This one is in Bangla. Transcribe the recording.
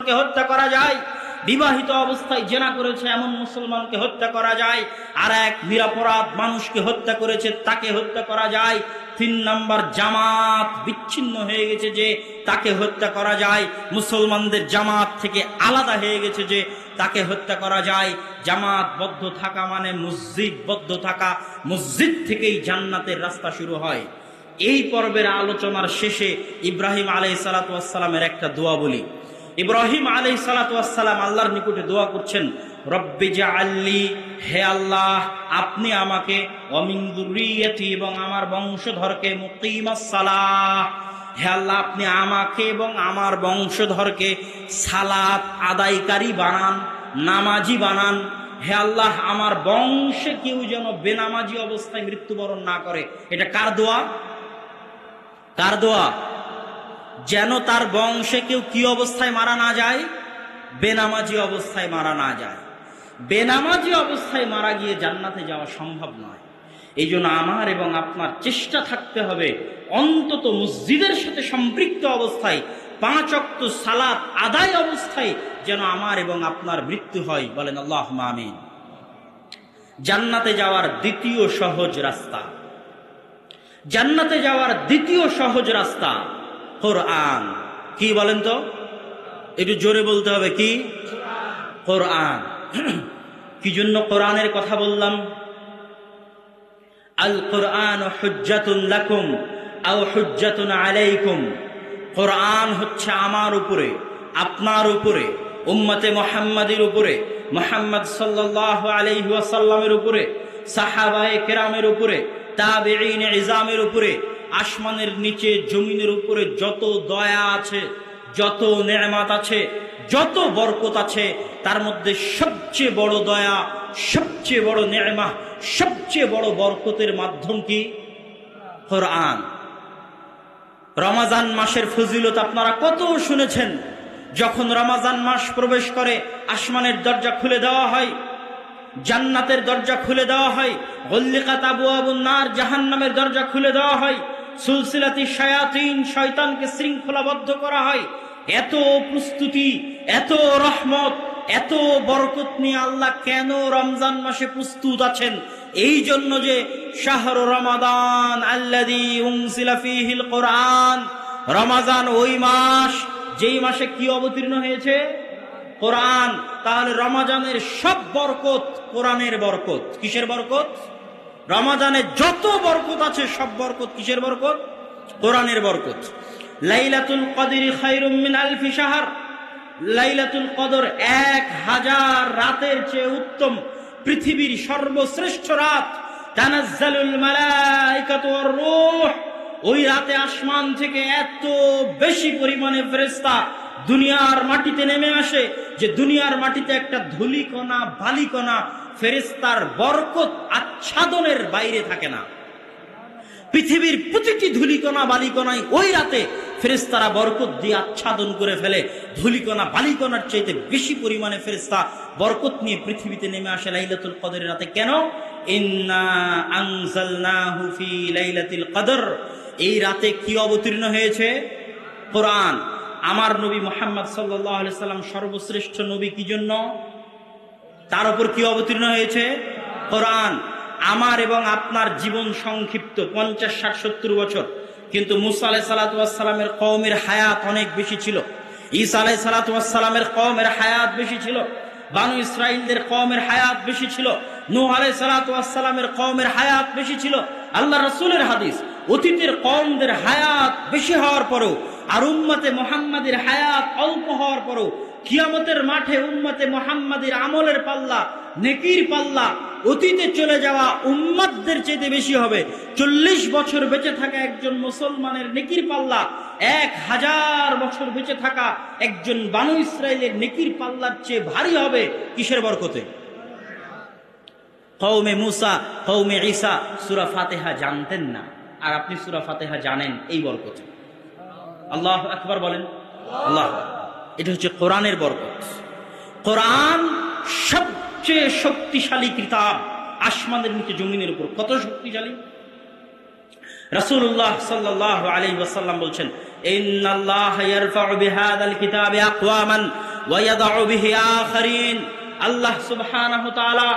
মুসলমানকে হত্যা করা যায়, বিবাহিত অবস্থায় জেনা করেছে এমন মুসলমানকে হত্যা করা যায়, আর এক নিরপরাধ মানুষকে হত্যা করেছে তাকে হত্যা করা যায়। 3 নাম্বার, জামাত বিচ্ছিন্ন হয়ে গেছে যে তাকে হত্যা করা যায়, মুসলমানদের জামাত থেকে আলাদা হয়ে গেছে যে তাকে হত্যা করা যায়। জামাতবদ্ধ থাকা মানে মসজিদবদ্ধ থাকা, মসজিদ থেকেই জান্নাতের রাস্তা শুরু হয়। এই পর্বের আলোচনার শেষে ইব্রাহিম আলাইহিস সালাতু ওয়াস সালামের একটা দোয়া বলি। ইব্রাহিম আলাইহিস সালাতু ওয়াস সালাম আল্লাহর নিকটে দোয়া করছেন, রব্বি জাআলনি, হে আল্লাহ আপনি আমাকে, ওয়া মিন যুররিয়াতি, এবং আমার বংশধরকে, মুকিমাস সালাহ, হে আল্লাহ আপনি আমাকে এবং আমার বংশধরকে সালাত আদায়কারী বানান, নামাজি বানান। হে আল্লাহ আমার বংশে কেউ যেন বেনামাজি অবস্থায় মৃত্যুবরণ না করে। এটা কার দোয়া? কার দোয়া? যেন তার বংশে কেউ কি অবস্থায় মারা না যায়? বেনামাজি অবস্থায় মারা না যায়। বেনামাজি অবস্থায় মারা গিয়ে জান্নাতে যাওয়া সম্ভব নয়। এই জন্য আমার এবং আপনার চেষ্টা থাকতে হবে অন্তত মসজিদের সাথে সম্পৃক্ত অবস্থায় 5 ওয়াক্ত সালাত আদায় অবস্থায় যেন আমার এবং আপনার মৃত্যু হয়। বলেন আল্লাহুম্মা আমিন। জান্নাতে যাওয়ার দ্বিতীয় সহজ রাস্তা, জান্নাতে যাওয়ার দ্বিতীয় সহজ রাস্তা কোরআন। কি বলেন তো? একটু জোরে বলতে হবে, কি? কোরআন। কি জন্য কোরআনের কথা বললাম? আল কোরআন হুজ্জাতুন লাকুম আও হুজ্জাতুন আলাইকুম। কোরআন হচ্ছে আমার উপরে, আপনার উপরে, উম্মতে মুহাম্মাদের উপরে, মুহাম্মদ সাল্লাল্লাহু আলাইহি ওয়াসাল্লামের উপরে, সাহাবায়ে কেরামের উপরে, তাবেঈন ইজামের উপরে, আসমানের নিচে জমিনের উপরে যত দয়া আছে, যত নেয়ামত আছে, যত বরকত আছে, তার মধ্যে সবচেয়ে বড় দয়া, সবচেয়ে বড় নেয়ামত, সবচেয়ে বড় বরকতের মাধ্যম কি? কোরআন। রমাজান মাসের ফজিলত আপনারা কত শুনেছেন। যখন রমাজান মাস প্রবেশ করে আসমানের দরজা খুলে দেওয়া হয়, জান্নাতের দরজা খুলে দেওয়া হয়, গুল্লিকাত আবওয়াবুন নার, জাহান্নামের দরজা খুলে দেওয়া হয়, সুলসিলাতি শায়াতিন, শয়তানকে শৃঙ্খলাবদ্ধ করা হয়। এত প্রস্তুতি, এত রহমত, এত বরকত নিয়ে আল্লাহ কেন রমজান মাসে প্রস্তুত আছেন? এই জন্য যে শাহরু রমাদান আল্লাযী উনজিলা ফীহিল কোরআন, রমাজান ওই মাস যেই মাসে কি অবতীর্ণ হয়েছে? কোরআন। তাহলে রমাজানের সব বরকত কোরআনের বরকত। কিসের বরকত? রমাজানে যত বরকত আছে সব বরকত কিসের বরকত? কোরআনের বরকত। লাইলাতুল কদরি খায়রুম মিন আলফি শাহর, লাইলাতুল কদর 1000 রাতের চেয়ে উত্তম, পৃথিবীর সর্বশ্রেষ্ঠ রাত। তানাজ্জালুল মালাইকাতু ওয়ার রূহ, ওই রাতে আসমান থেকে এত বেশি পরিমাণে ফেরেশতা দুনিয়ার মাটিতে নেমে আসে যে দুনিয়ার মাটিতে একটা ধূলিকণা বালিকণা ফেরেশতার বরকত আচ্ছাদনের বাইরে থাকে না। পৃথিবীর প্রতিটি ধূলিকণা বালিকণায় ওই রাতে ফেরেশতারা বরকত দিয়ে আচ্ছাদন করে ফেলে। ধূলিকণা বালিকণার চাইতে বেশি পরিমাণে ফেরেশতা বরকত নিয়ে পৃথিবীতে নেমে আসে লাইলাতুল কদরের রাতে। কেন? ইন্না আনজালনাহু ফি লাইলাতিল কদর, এই রাতে কি অবতীর্ণ হয়েছে? কোরআন। আমার নবী মুহাম্মদ সাল্লাল্লাহু আলাইহি সাল্লাম সর্বশ্রেষ্ঠ নবী, কি জন্য? তার উপর কি অবতীর্ণ হয়েছে? কোরআন। আমার এবং আপনার জীবন সংক্ষিপ্ত 50, 60, 70 বছর, কিন্তু মূসা আলাইহিস সালাতু ওয়াস সালামের কওমের হায়াত অনেক বেশি ছিল, ঈসা আলাইহিস সালাতু ওয়াস সালামের কওমের হায়াত বেশি ছিল, বানু ইসরাঈলদের কওমের হায়াত বেশি ছিল, নূহ আলাইহিস সালাতু ওয়াস সালামের কওমের হায়াত বেশি ছিল। আল্লাহ রাসূলের হাদিস, অতীতের কওমদের হায়াত বেশি হওয়ার পরেও আর উম্মতে মুহাম্মাদের হায়াত অল্প হওয়ার পরেও কিয়ামতের মাঠে উম্মতে মুহাম্মাদের আমলের পাল্লা, নেকির পাল্লা অতীতে চলে যাওয়া উম্মতদের চেয়ে বেশি হবে। 40 বছর বেঁচে থাকা একজন মুসলমানের নেকির পাল্লা 1000 বছর বেঁচে থাকা একজন বানু ইসরাইলের নেকির পাল্লার চেয়ে ভারী হবে। কিসের বরকতে? কওমে মুসা, কওমে ঈসা সূরা ফাতিহা জানতেন না, আর আপনি সূরা ফাতিহা জানেন এই বরকতে। আল্লাহু আকবার বলেন। আল্লাহ, এটা হচ্ছে কোরআনের বরকত। কোরআন সবচেয়ে শক্তিশালী কিতাব আসমানের নিচে জমিনের উপর। কত শক্তিশালী! রাসূলুল্লাহ সাল্লাল্লাহু আলাইহি ওয়াসাল্লাম বলছেন, ইন্নাল্লাহা ইয়ারফাউ বিহাদাল কিতাবি আকওয়ামান ওয়া ইয়াদউ বিহি আখারিন। আল্লাহ সুবহানাহু ওয়া তাআলা